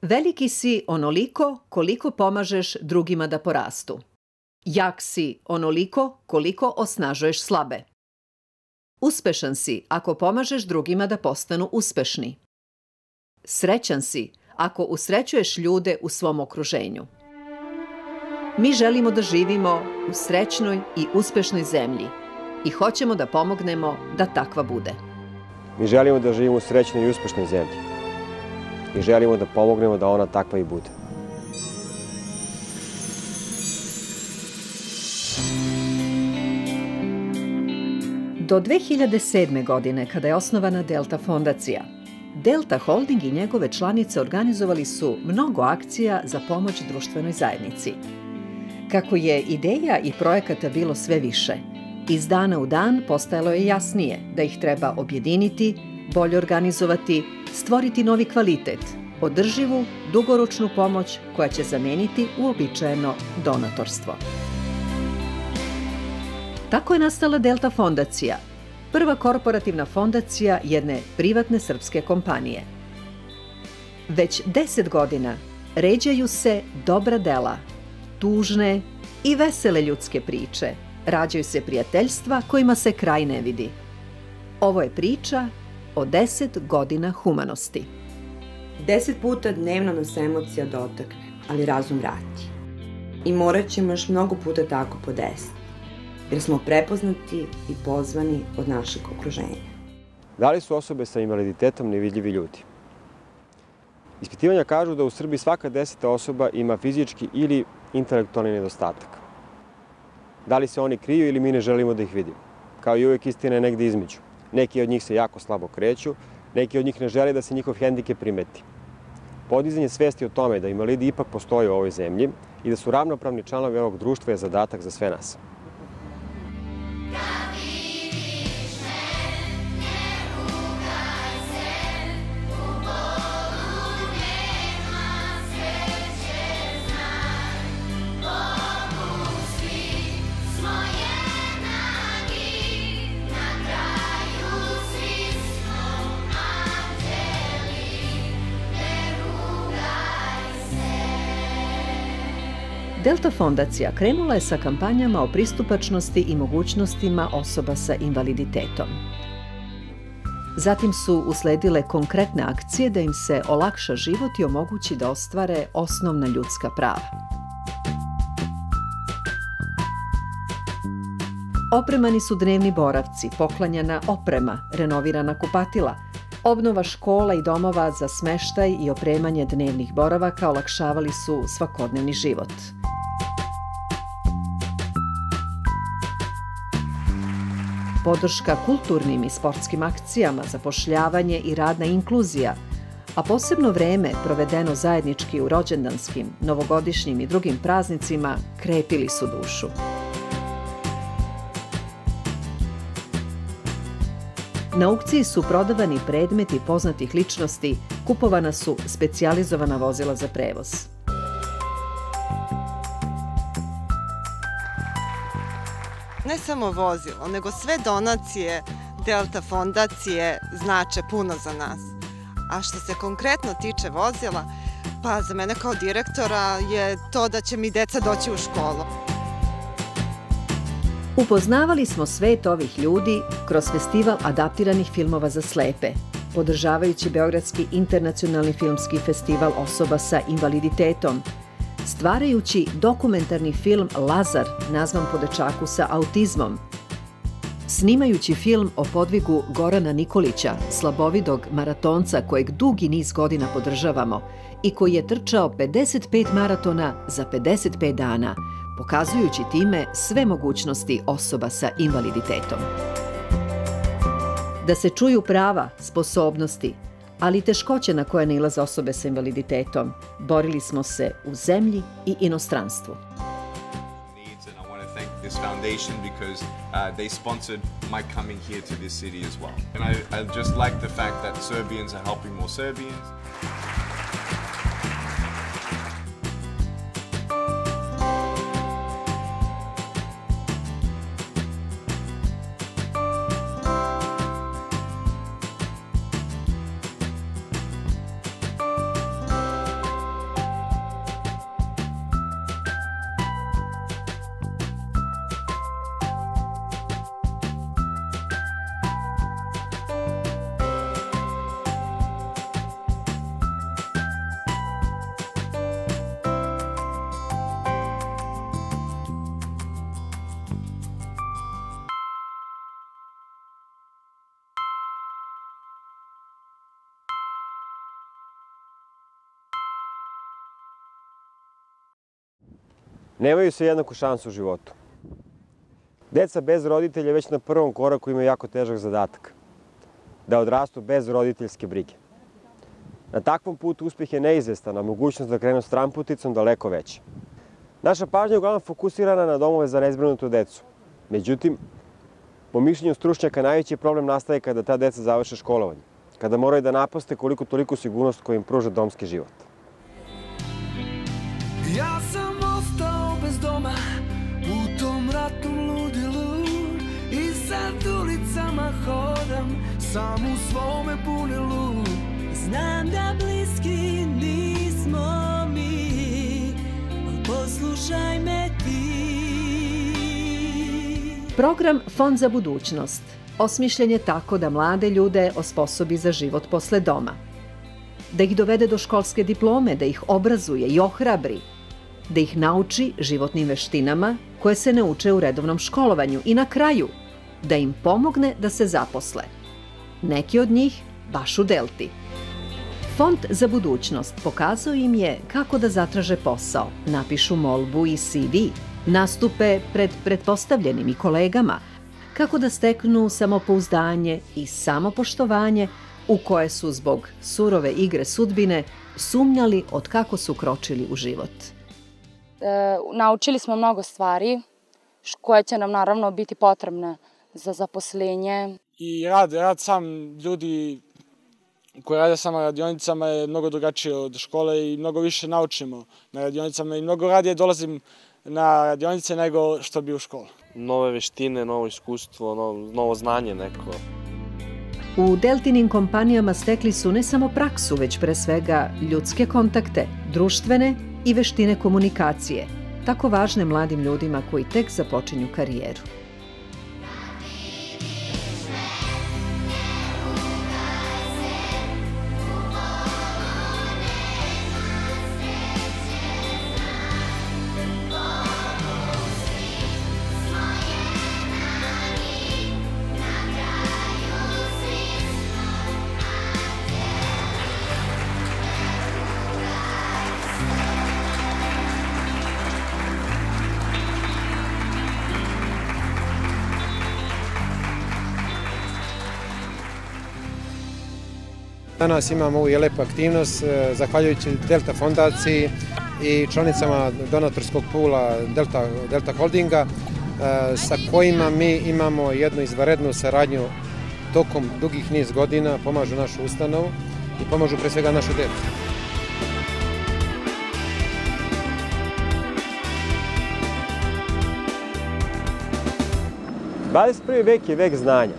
Veliki si onoliko koliko pomažeš drugima da porastu. Jak si onoliko koliko osnažuješ slabe. Uspešan si ako pomažeš drugima da postanu uspešni. Srećan si ako usrećuješ ljude u svom okruženju. Mi želimo da živimo u srećnoj i uspešnoj zemlji i hoćemo da pomognemo da takva bude. Mi želimo da živimo u srećnoj i uspešnoj zemlji i želimo da pomognemo da ona takva i bude. Do 2007. godine, kada je osnovana Delta fondacija, Delta Holding i njegove članice organizovali su mnogo akcija za pomoć društvenoj zajednici. Kako je ideja i projekata bilo sve više, iz dana u dan postajalo je jasnije da ih treba objediniti, bolje organizovati, stvoriti novi kvalitet, održivu, dugoročnu pomoć koja će zameniti uobičajeno donatorstvo. Tako je nastala Delta fondacija, prva korporativna fondacija jedne privatne srpske kompanije. Već 10 godina ređaju se dobra dela, tužne i vesele ljudske priče, rađaju se prijateljstva kojima se kraj ne vidi. Ovo je priča o 10 godina humanosti. 10 puta dnevno nas emocija dotakne, ali razum vrati. I morat ćemo još mnogo puta tako po 10, jer smo prepoznati i pozvani od našeg okruženja. Da li su osobe sa invaliditetom nevidljivi ljudi? Ispitivanja kažu da u Srbiji svaka 10. osoba ima fizički ili intelektualni nedostatak. Da li se oni kriju ili mi ne želimo da ih vidimo? Kao i uvek, istina je negde između. Neki od njih se jako slabo kreću, neki od njih ne žele da se njihov hendikep primeti. Podizanje svesti o tome da invalidi ipak postoje u ovoj zemlji i da su ravnopravni članovi ovog društva je zadatak za sve nas. Delta fondacija krenula je sa kampanjama o pristupačnosti i mogućnostima osoba sa invaliditetom. Zatim su usledile konkretne akcije da im se olakša život i omogući da ostvare osnovna ljudska prava. Opremani su dnevni boravci, poklanjana oprema, renovirana kupatila, obnova škola i domova za smeštaj i opremanje dnevnih boravaka olakšavali su svakodnevni život. Podrška kulturnim i sportskim akcijama, zapošljavanje i radna inkluzija, a posebno vreme provedeno zajednički u rođendanskim, novogodišnjim i drugim praznicima krepili su dušu. Na aukciji su prodavani predmeti poznatih ličnosti, kupovana su specijalizovana vozila za prevoz. Ne samo vozilo, nego sve donacije Delta fondacije znače puno za nas. A što se konkretno tiče vozila, pa za mene kao direktora je to da će mi deca doći u školu. Upoznavali smo svet ovih ljudi kroz festival adaptiranih filmova za slepe, podržavajući Beogradski internacionalni filmski festival osoba sa invaliditetom, stvarajući dokumentarni film Lazar, nazvan po dečaku sa autizmom, snimajući film o podvigu Gorana Nikolića, slabovidog maratonca kojeg dugi niz godina podržavamo i koji je trčao 55 maratona za 55 dana, pokazujući time sve mogućnosti osoba sa invaliditetom. Da se čuju prava, sposobnosti, ali i teškoće na koje nailaze osobe sa invaliditetom, borili smo se u zemlji i inostranstvu. This foundation because they sponsored my coming here to this city as well. And I just like the fact that Serbians are helping more Serbians. nemaju se jednaku šansu u životu. Deca bez roditelja već na prvom koraku imaju jako težak zadatak. Da odrastu bez roditeljske brige. Na takvom putu uspjeh je neizvestan, a mogućnost da krenu stramputicom daleko veća. Naša pažnja je uglavnom fokusirana na domove za nezbrinutu decu. Međutim, po mišljenju stručnjaka, najveći problem nastaje kada ta deca završe školovanje. Kada moraju da napuste koliko toliko sigurnost koju im pruža domski život. Ja sam ostao bez doma u tom ratnom ludilu i sad ulicama hodam sam u svome bunilu. Znam da bliski nismo mi, poslušaj me ti. Program Fond za budućnost osmišljen je tako da mlade ljude osposobi za život posle doma. Da ih dovede do školske diplome, da ih obrazuje i ohrabri, da ih nauči životnim veštinama koje se ne uče u redovnom školovanju i na kraju da im pomogne da se zaposle. Neki od njih baš u Delti. Fond za budućnost pokazao im je kako da zatraže posao, napišu molbu i CV, nastupe pred pretpostavljenim i kolegama, kako da steknu samopouzdanje i samopoštovanje u koje su zbog surove igre sudbine sumnjali od kako su kročili u život. Naučili smo mnogo stvari koje će nam naravno biti potrebne za zaposlenje. I rad sam ljudi koji rade samo na radionicama je mnogo drugačije od škole i mnogo više naučimo na radionicama i mnogo radije dolazim na radionice nego što bi u školu. Nove veštine, novo iskustvo, novo znanje neko. U Deltinim kompanijama stekli su ne samo praksu, već pre svega ljudske kontakte, društvene i veštine komunikacije, tako važne mladim ljudima koji tek započinju karijeru. Danas imamo ovu lepu aktivnost zahvaljujući Delta fondaciji i članicama donatorskog pula Delta Holdinga sa kojima mi imamo jednu izvanrednu saradnju tokom dugih niz godina, pomažu našu ustanovu i pomažu pre svega našu decu. XXI vek je vek znanja.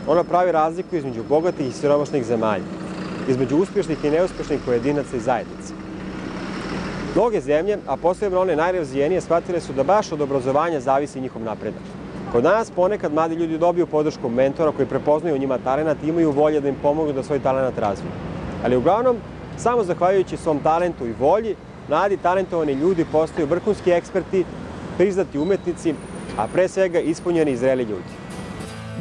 Ono pravi razliku između bogatih i siromašnih zemalja, između uspješnih i neuspješnih pojedinaca i zajednica. Mnoge zemlje, a posebno one najrazvijenije, shvatile su da baš od obrazovanja zavisi njihov napredak. Kod nas ponekad mladi ljudi dobiju podršku mentora koji prepoznaju u njima talenat i imaju volje da im pomognu da svoj talenat razviju. Ali uglavnom, samo zahvaljujući svom talentu i volji, mladi talentovani ljudi postaju vrhunski eksperti, priznati umetnici, a pre svega ispunjeni i zreli ljudi.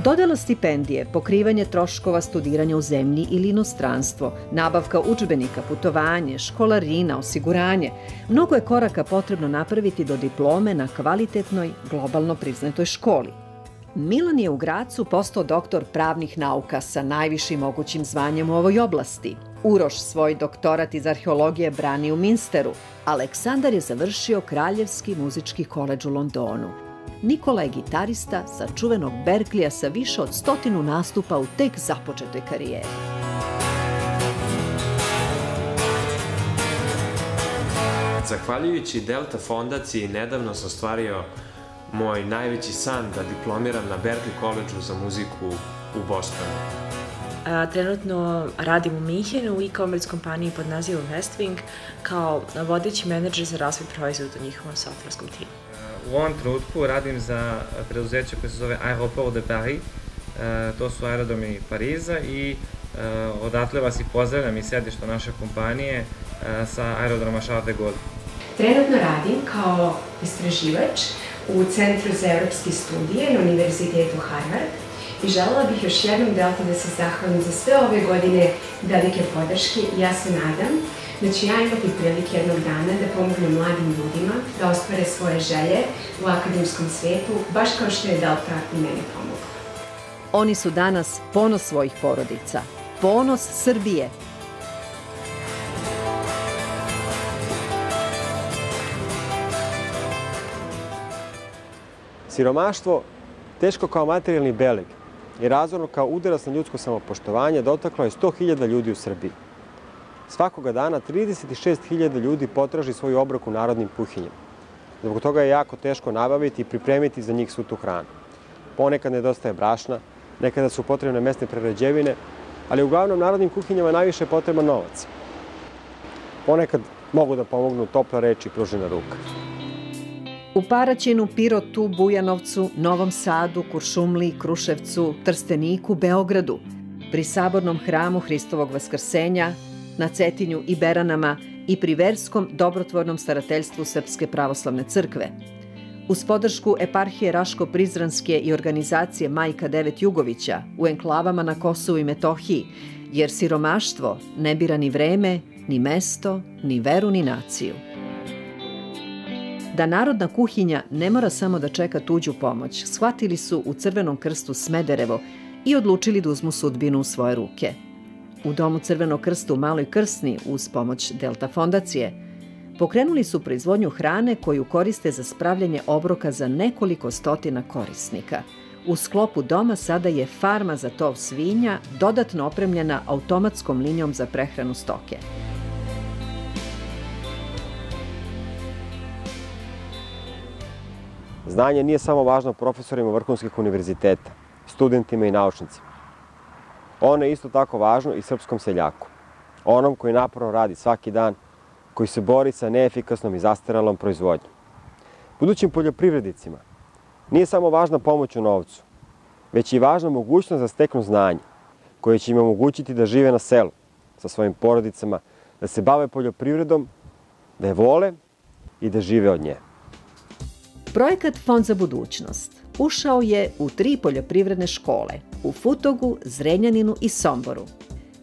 Dodela stipendije, pokrivanje troškova studiranja u zemlji ili inostranstvo, nabavka udžbenika, putovanje, školarina, osiguranje. Mnogo je koraka potrebno napraviti do diplome na kvalitetnoj, globalno priznatoj školi. Milan je u Gracu postao doktor pravnih nauka sa najvišim mogućim zvanjem u ovoj oblasti. Uroš svoj doktorat iz arheologije brani u Minsteru. Aleksandar je završio Kraljevski muzički koledž u Londonu. Nikola je gitarista sa čuvenog Berklija sa više od 100 nastupa u tek započetoj karijeri. Zahvaljujući Delta fondaciji nedavno sam ostvario moj najveći san da diplomiram na Berklee koledžu za muziku u Bostonu. Trenutno radim u Minhenu u e-commerce kompaniji pod nazivom Westwing kao vodeći menadžer za razvoj proizvoda u njihovom softverskom timu. U ovom trenutku radim za preduzeće koje se zove Aéroport de Paris, to su aerodromi Pariza i odatle vas i pozdravljam iz sedišta naše kompanije sa aerodroma Charles de Gaulle. Trenutno radim kao istraživač u Centru za evropske studije na Univerzitetu Harvard I želela bih još jednom Delti da se zahvalim za sve ove godine velike podrške i ja se nadam da ću ja imati prilike jednog dana da pomognem mladim ljudima da ostvare svoje želje u akademskom svetu, baš kao što je Delta i meni pomogla. Oni su danas ponos svojih porodica, ponos Srbije. Siromaštvo, teško kao materijalni beleg i razorno kao udarac na ljudsko samopoštovanje, dotaklo je 100.000 ljudi u Srbiji. Svakoga dana 36.000 ljudi potraži svoju obrok u narodnim kuhinjama. Zbog toga je jako teško nabaviti i pripremiti za njih svu tu hranu. Ponekad nedostaje brašna, nekada su potrebne mesne prerađevine, ali uglavnom narodnim kuhinjama najviše je potreban novac. Ponekad mogu da pomognu topla reč i pružena ruka. U Paraćinu, Pirotu, Bujanovcu, Novom Sadu, Kuršumliji, Kruševcu, Trsteniku, Beogradu, pri Sabornom hramu Hristovog vaskrsenja, na Cetinju i Beranama i pri verskom dobrotvornom starateljstvu Srpske pravoslavne crkve. Uz podršku eparhije Raško-Prizranske i organizacije Majka Devet Jugovića u enklavama na Kosovu i Metohiji, jer siromaštvo ne bira ni vreme, ni mesto, ni veru, ni naciju. Da narodna kuhinja ne mora samo da čeka tuđu pomoć, shvatili su u Crvenom krstu Smederevo i odlučili da uzmu sudbinu u svoje ruke. U Domu Crvenog krsta u Maloj Krsni, uz pomoć Delta fondacije, pokrenuli su proizvodnju hrane koju koriste za spravljanje obroka za nekoliko stotina korisnika. U sklopu doma sada je farma za tov svinja, dodatno opremljena automatskom linijom za prehranu stoke. Znanje nije samo važno profesorima vrhunskih univerziteta, studentima i naučnicima. Ono je isto tako važno i srpskom seljaku. Onom koji naporno radi svaki dan, koji se bori sa neefikasnom i zastarelom proizvodnjom. Budućim poljoprivrednicima nije samo važna pomoć u novcu, već i važna mogućnost da steknu znanje, koje će im omogućiti da žive na selu, sa svojim porodicama, da se bave poljoprivredom, da je vole i da žive od nje. Projekat Fond za budućnost ušao je u 3 poljoprivredne škole, u Futogu, Zrenjaninu i Somboru.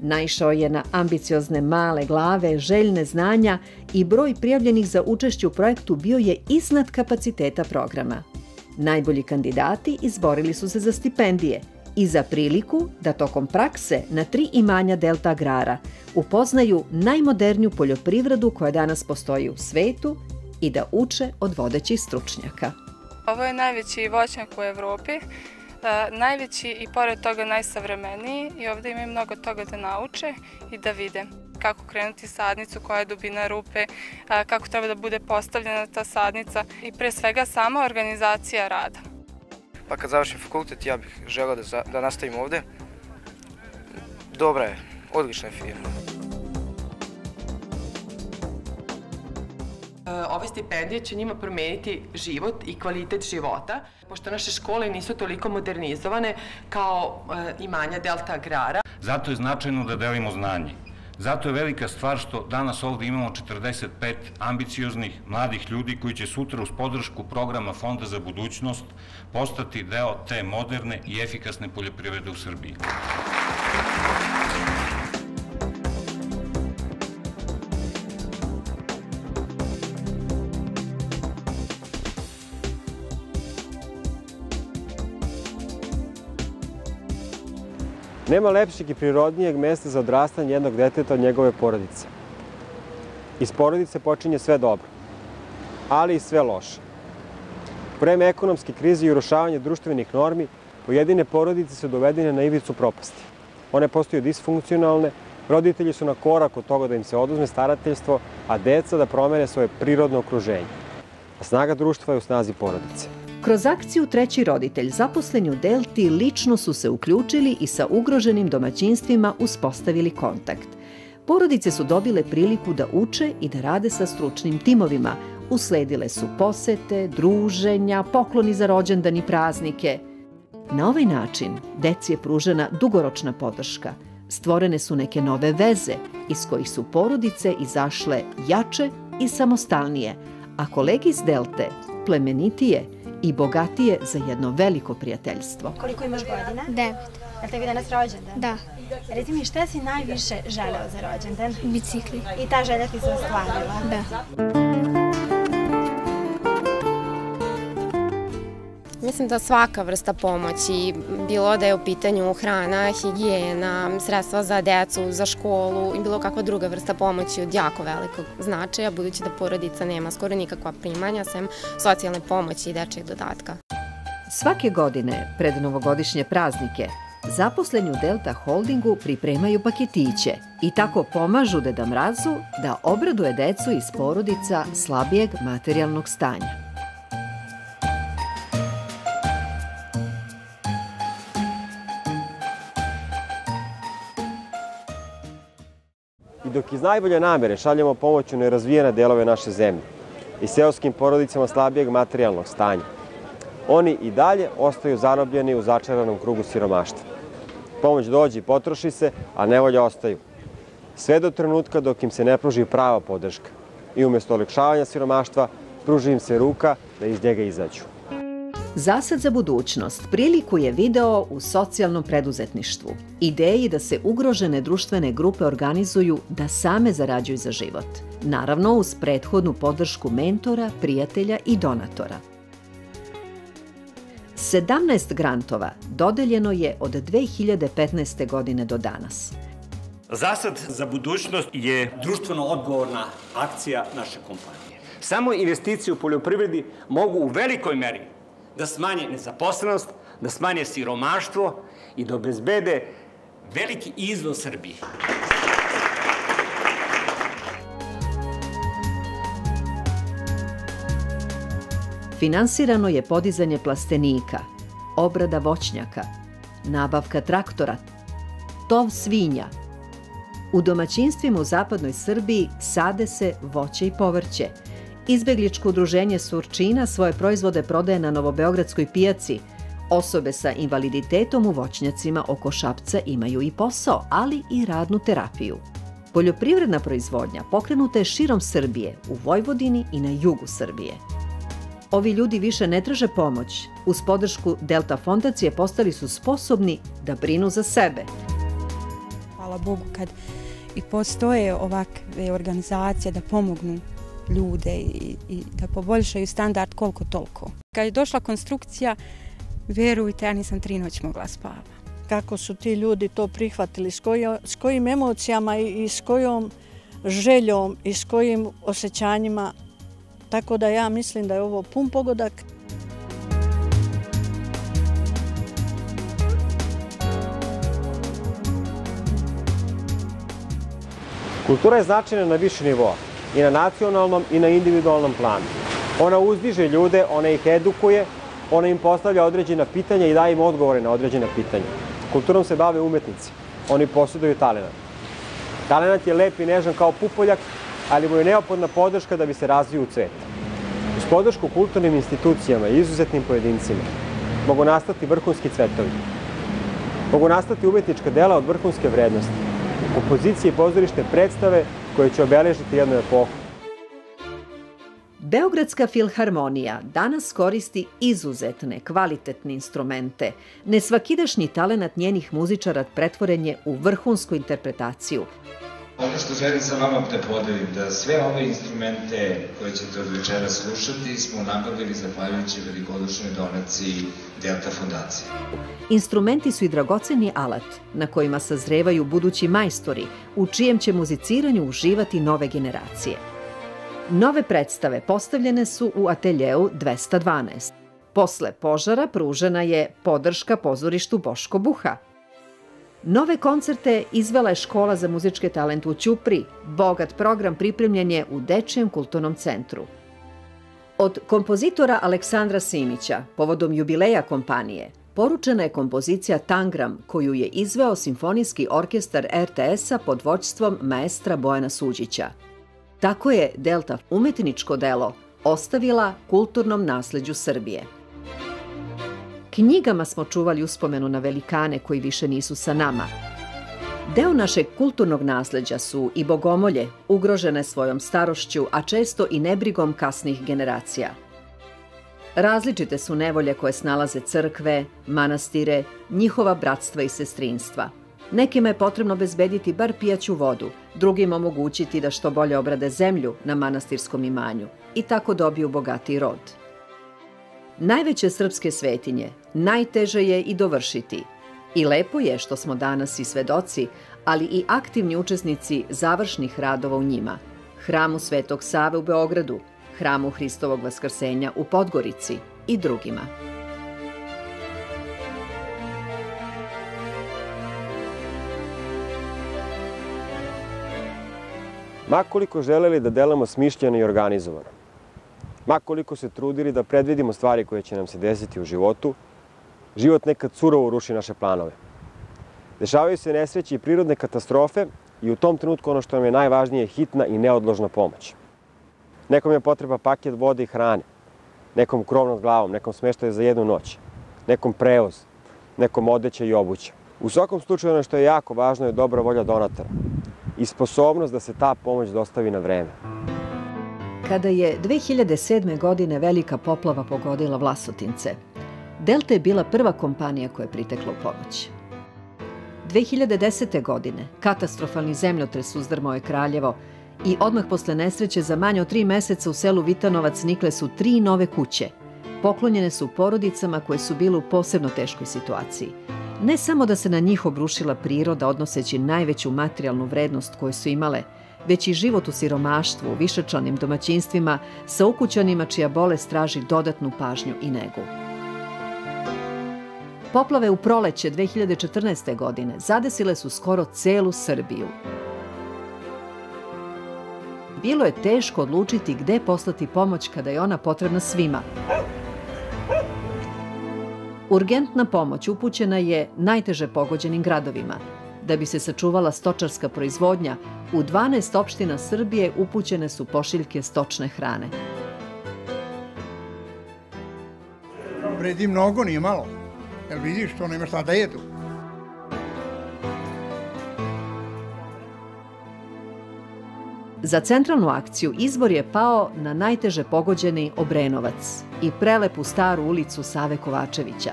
Naišao je na ambiciozne male glave, željne znanja i broj prijavljenih za učešće u projektu bio je iznad kapaciteta programa. Najbolji kandidati izborili su se za stipendije i za priliku da tokom prakse na 3 imanja Delta Agrara upoznaju najmoderniju poljoprivredu koja danas postoji u svetu i da uče od vodećih stručnjaka. Ovo je najveći voćnjak u Evropi, najveći i pored toga najsavremeniji i ovdje imaju mnogo toga da nauče i da vide kako krenuti sadnicu, koja je dubina rupe, kako treba da bude postavljena ta sadnica i pre svega sama organizacija rada. Pa kad završim fakultet ja bih želeo da nastavim ovdje. Dobra je, odlična je firma. Ove stipendije će njima promeniti život i kvalitet života, pošto naše škole nisu toliko modernizovane kao imanja Delta Agrara. Zato je značajno da delimo znanje. Zato je velika stvar što danas ovdje imamo 45 ambicioznih mladih ljudi koji će sutra uz podršku programa Fonda za budućnost postati deo te moderne i efikasne poljoprivrede u Srbiji. Nema lepšeg i prirodnijeg mesta za odrastanje jednog deteta od njegove porodice. Iz porodice počinje sve dobro, ali i sve loše. U vreme ekonomske krize i urušavanja društvenih normi, pojedine porodice su dovedene na ivicu propasti. One postaju disfunkcionalne, roditelji su na korak od toga da im se oduzme starateljstvo, a deca da promene svoje prirodno okruženje. A snaga društva je u snazi porodice. Kroz akciju Treći roditelj zaposleni u Delti lično su se uključili i sa ugroženim domaćinstvima uspostavili kontakt. Porodice su dobile priliku da uče i da rade sa stručnim timovima. Usledile su posete, druženja, pokloni za rođendan i praznike. Na ovaj način deci je pružena dugoročna podrška. Stvorene su neke nove veze iz kojih su porodice izašle jače i samostalnije, a kolege iz Delte plemenitije i bogatije za jedno veliko prijateljstvo. Koliko imaš godina? 9. Je li tebi danas rođendan? Da. Reci mi, šta si najviše želeo za rođendan? Bicikli. I ta želja ti se ostvarila? Da. Mislim da svaka vrsta pomoći, bilo da je u pitanju hrana, higijena, sredstva za decu, za školu i bilo kakva druga vrsta pomoći od jako velikog značaja, budući da porodica nema skoro nikakva primanja, sem socijalne pomoći i dečjeg dodatka. Svake godine, pred novogodišnje praznike, zaposleni u Delta Holdingu pripremaju paketiće i tako pomažu Deda Mrazu da obraduje decu iz porodica slabijeg materijalnog stanja. I dok iz najbolje namere šaljemo pomoć u nerazvijene delove naše zemlje i seoskim porodicama slabijeg materijalnog stanja, oni i dalje ostaju zarobljeni u začaranom krugu siromaštva. Pomoć dođe i potroši se, a nevolja ostaju. Sve do trenutka dok im se ne pruži prava podrška. I umjesto olakšavanja siromaštva, pruži im se ruka da iz njega izađu. Zasad za budućnost priliku je video u socijalnom preduzetništvu. Ideji da se ugrožene društvene grupe organizuju da same zarađuju za život. Naravno, uz prethodnu podršku mentora, prijatelja i donatora. 17 grantova dodeljeno je od 2015. godine do danas. Zasad za budućnost je društveno odgovorna akcija naše kompanije. Samo investicije u poljoprivredi mogu u velikoj meri da smanje nezaposlenost, da smanje siromaštvo i da obezbede veliki izvoz Srbije. Finansirano je podizanje plastenika, obrada voćnjaka, nabavka traktora, tov svinja. U domaćinstvima u zapadnoj Srbiji sade se voće i povrće. Izbegličko udruženje Surčina svoje proizvode prodaje na Novobeogradskoj pijaci. Osobe sa invaliditetom u voćnjacima oko Šapca imaju i posao, ali i radnu terapiju. Poljoprivredna proizvodnja pokrenuta je širom Srbije, u Vojvodini i na jugu Srbije. Ovi ljudi više ne traže pomoć. Uz podršku Delta fondacije postali su sposobni da brinu za sebe. Hvala Bogu kad i postoje ovakve organizacije da pomognu ljude i da poboljšaju standard koliko toliko. Kad je došla konstrukcija, vjerujte, ja nisam 3 noći mogla spavati. Kako su ti ljudi to prihvatili, s kojim emocijama i s kojom željom i s kojim osjećanjima. Tako da ja mislim da je ovo pun pogodak. Kultura je značajna na više nivoa, i na nacionalnom i na individualnom planu. Ona uzdiže ljude, ona ih edukuje, ona im postavlja određena pitanja i daje im odgovore na određena pitanja. Kulturom se bave umetnici, oni posjeduju talenat. Talenat je lep i nežan kao pupoljak, ali mu je neophodna podrška da bi se razvio u cvet. Uz podršku kulturnim institucijama i izuzetnim pojedincima mogu nastati vrhunski cvetovi. Mogu nastati umetnička dela od vrhunske vrednosti, kompozicije i pozorišne predstave koje će obeležiti jednu epohu. Beogradska filharmonija danas koristi izuzetne, kvalitetne instrumente. Nesvakidašnji talenat njenih muzičara pretvoren je u vrhunsku interpretaciju. Ono što želim sa vama da podelim, da sve ove instrumente koje ćete od večera slušati smo nabavili zahvaljujući velikodušnoj donaciji Delta fondacije. Instrumenti su i dragoceni alat na kojima sazrevaju budući majstori, u čijem će muziciranju uživati nove generacije. Nove predstave postavljene su u ateljeu 212. Posle požara pružena je podrška pozorištu Boško Buha. Nove koncerte izvela je Škola za muzičke talente u Ćupriji. Bogat program pripremljen je u Dečijem kulturnom centru. Od kompozitora Aleksandra Simića, povodom jubileja kompanije, poručena je kompozicija Tangram, koju je izveo Simfonijski orkestar RTS-a pod vođstvom maestra Bojana Suđića. Tako je Delta umetničko delo ostavila kulturnom nasleđu Srbije. Knjigama smo čuvali uspomenu na velikane koji više nisu sa nama. Deo našeg kulturnog nasleđa su i bogomolje, ugrožene svojom starošću, a često i nebrigom kasnih generacija. Različite su nevolje koje snalaze crkve, manastire, njihova bratstva i sestrinstva. Nekima je potrebno obezbediti bar pijaću vodu, drugima omogućiti da što bolje obrade zemlju na manastirskom imanju i tako dobiju bogatiji rod. Najveće srpske svetinje najteže je i dovršiti. I lepo je što smo danas i svedoci, ali i aktivni učesnici završnih radova u njima. Hramu Svetog Save u Beogradu, Hramu Hristovog Vaskrsenja u Podgorici i drugima. Makoliko želeli da delamo smišljeno i organizovano, makoliko se trudili da predvidimo stvari koje će nam se desiti u životu, život nekad surovo ruši naše planove. Dešavaju se nesreće i prirodne katastrofe i u tom trenutku ono što nam je najvažnije je hitna i neodložna pomoć. Nekom je potreba paket vode i hrane, nekom krov nad glavom, nekom smeštaj za jednu noć, nekom prevoz, nekom odeća i obuća. U svakom slučaju ono što je jako važno je dobra volja donatora i sposobnost da se ta pomoć dostavi na vreme. Kada je 2007. godine velika poplava pogodila Vlasotince, Delta je bila prva kompanija koja je pritekla u pomoć. 2010. godine katastrofalni zemljotres uzdrmao je Kraljevo i odmah posle nesreće za manje od 3 meseca u selu Vitanovac nikle su 3 nove kuće. Poklonjene su porodicama koje su bile u posebno teškoj situaciji. Ne samo da se na njih obrušila priroda odnoseći najveću materijalnu vrednost koju su imale, već i život u siromaštvu, u višečlanim domaćinstvima sa ukućanima čija bolest traži dodatnu pažnju i negu. Poplave u proleće 2014. godine zadesile su skoro celu Srbiju. Bilo je teško odlučiti gde poslati pomoć kada je ona potrebna svima. Urgentna pomoć upućena je najteže pogođenim gradovima. Da bi se sačuvala stočarska proizvodnja, u 12 opština Srbije upućene su pošiljke stočne hrane. Vredi mnogo, nije malo. Jel vidiš, to nema šta da jedu. Za centralnu akciju izbor je pao na najteže pogođeni Obrenovac i prelepu staru ulicu Save Kovačevića.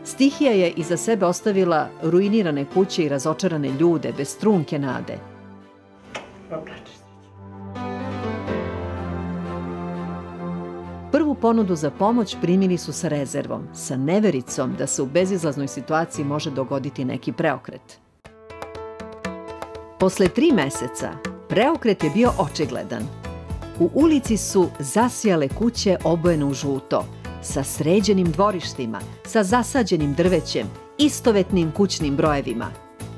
Stihija je iza sebe ostavila ruinirane kuće i razočarane ljude bez trunke nade. Prvu ponudu za pomoć primili su sa rezervom, sa nevericom da se u bezizlaznoj situaciji može dogoditi neki preokret. Posle 3 meseca preokret je bio očigledan. U ulici su zasijale kuće obojene u žuto, sa sređenim dvorištima, sa zasađenim drvećem, istovetnim kućnim brojevima.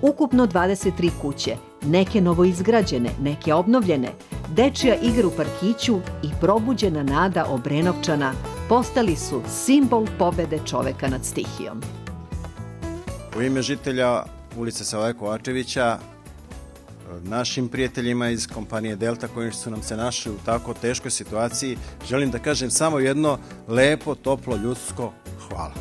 Ukupno 23 kuće, neke novoizgrađene, neke obnovljene, dečija igra u parkiću i probuđena nada Obrenovčana postali su simbol pobede čoveka nad stihijom. U ime žitelja ulice Save Kovačevića, našim prijateljima iz kompanije Delta koji su nam se našli u tako teškoj situaciji, želim da kažem samo jedno lepo, toplo, ljudsko hvala.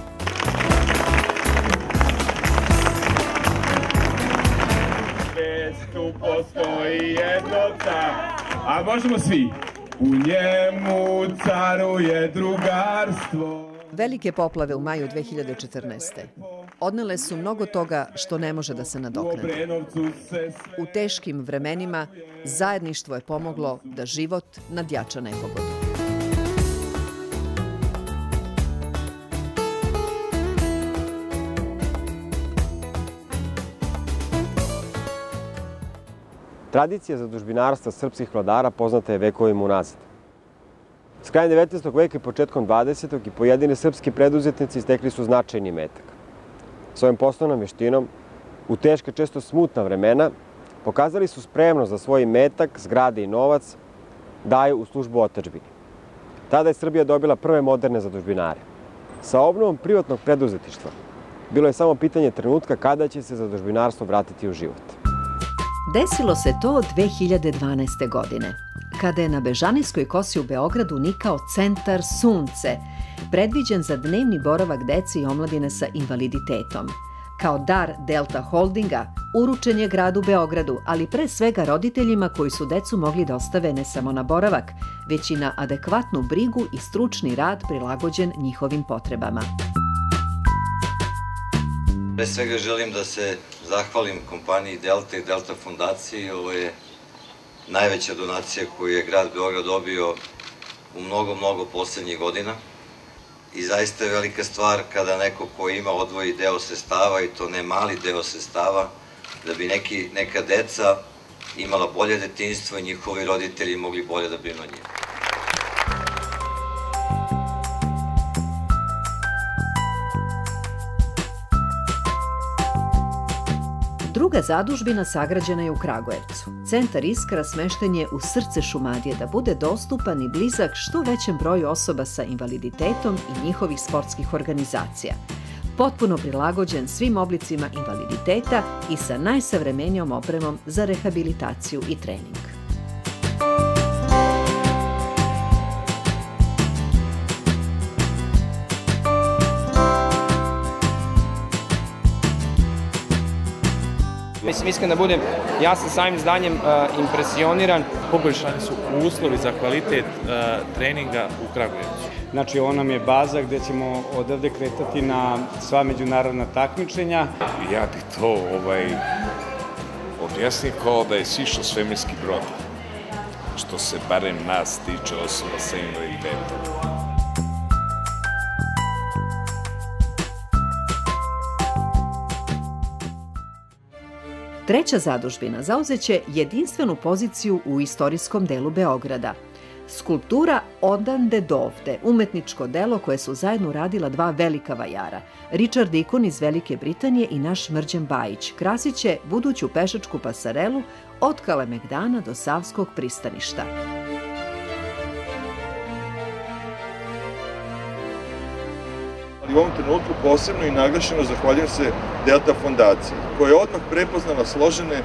Tu postoji jedno car, a možemo svi. U njemu caruje drugarstvo. Velike poplave u maju 2014. odnele su mnogo toga što ne može da se nadoknadi. U teškim vremenima zajedništvo je pomoglo da život nadjača nepogodu. Tradicija zadužbinarstva srpskih vladara poznata je vekovima unazad. S krajem 19. veka i početkom 20. i pojedine srpski preduzetnici stekli su značajni imetak. Svojom poslovnom veštinom, u teška, često smutna vremena, pokazali su spremnost za svoj imetak, zgrade i novac daju u službu otadžbini. Tada je Srbija dobila prve moderne zadužbinare. Sa obnovom privatnog preduzetištva bilo je samo pitanje trenutka kada će se zadužbinarstvo vratiti u život. Desilo se to 2012. godine, kada je na Bežanijskoj kosi u Beogradu nikao centar Sunce, predviđen za dnevni boravak dece i omladine sa invaliditetom. Kao dar Delta Holdinga uručen je gradu Beogradu, ali pre svega roditeljima koji su decu mogli da ostave ne samo na boravak, već i na adekvatnu brigu i stručni rad prilagođen njihovim potrebama. Pre svega želim da se zahvalim kompaniji Delta i Delta fondaciji. Ovo je najveća donacija koju je grad Beograd dobio u mnogo poslednjih godina. I zaista je velika stvar kada neko ko ima odvoji deo sredstava, i to ne mali deo sredstava, da bi neka deca imala bolje detinjstvo i njihovi roditelji mogli bolje da brinu o njima. Druga zadužbina sagrađena je u Kragujevcu. Centar Iskra smešten je u srce Šumadije da bude dostupan i blizak što većem broju osoba sa invaliditetom i njihovih sportskih organizacija. Potpuno prilagođen svim oblicima invaliditeta i sa najsavremenijom opremom za rehabilitaciju i trening. Mislim, iskreno da budem, ja sam samim zdanjem impresioniran. Poboljšani su uslovi za kvalitet treninga u Kragujevcu. Znači, ovo nam je baza gde ćemo odavde kretati na sva međunarodna takmičenja. Ja bih to objasnio kao da je sišao svemirski brod, što se barem nas tiče osoba sa invaliditetom. Treća zadužbina zauzeće jedinstvenu poziciju u istorijskom delu Beograda. Skulptura Odande dovde, umetničko delo koje su zajedno radila dva velika vajara, Richard Deacon iz Velike Britanije i naš Mrđan Bajić, krasiće buduću pešačku pasarelu od Kalemegdana do Savskog pristaništa. U ovom trenutku posebno i naglašeno zahvaljujem se Delta fondaciji, koja je odmah prepoznala složene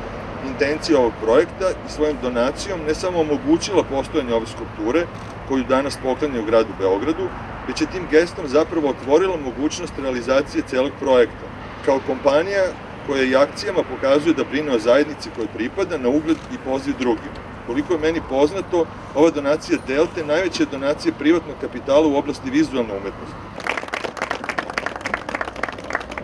intencije ovog projekta i svojom donacijom ne samo omogućila postojanje ove skulpture, koju danas poklanjaju gradu Beogradu, već je tim gestom zapravo otvorila mogućnost realizacije celog projekta. Kao kompanija koja i akcijama pokazuje da brine o zajednici kojoj pripada na ugled i poziv drugim. Koliko je meni poznato, ova donacija Delte najveća je donacija privatnog kapitala u oblasti vizualne umetnosti.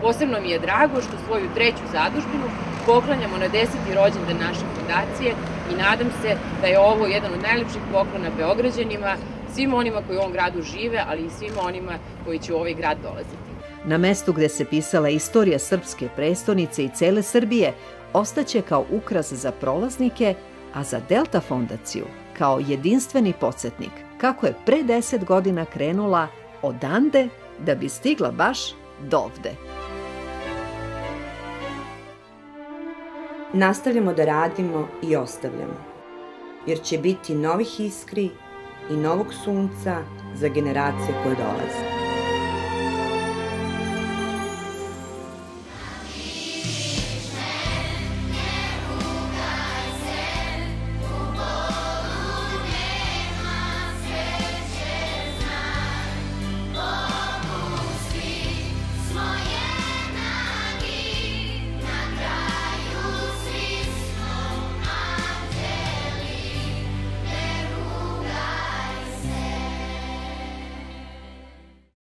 Posebno mi je drago što svoju treću zadužbinu poklanjamo na 10. rođendan naše fondacije i nadam se da je ovo jedan od najlepših poklona Beograđanima, svim onima koji u ovom gradu žive, ali i svim onima koji će u ovaj grad dolaziti. Na mestu gde se pisala istorija srpske prestonice i cele Srbije ostaće kao ukras za prolaznike, a za Delta fondaciju kao jedinstveni podsjetnik kako je pre 10 godina krenula odande da bi stigla baš dovde. Nastavljamo da radimo i ostavljamo, jer će biti novih iskri i novog sunca za generacije koje dolaze.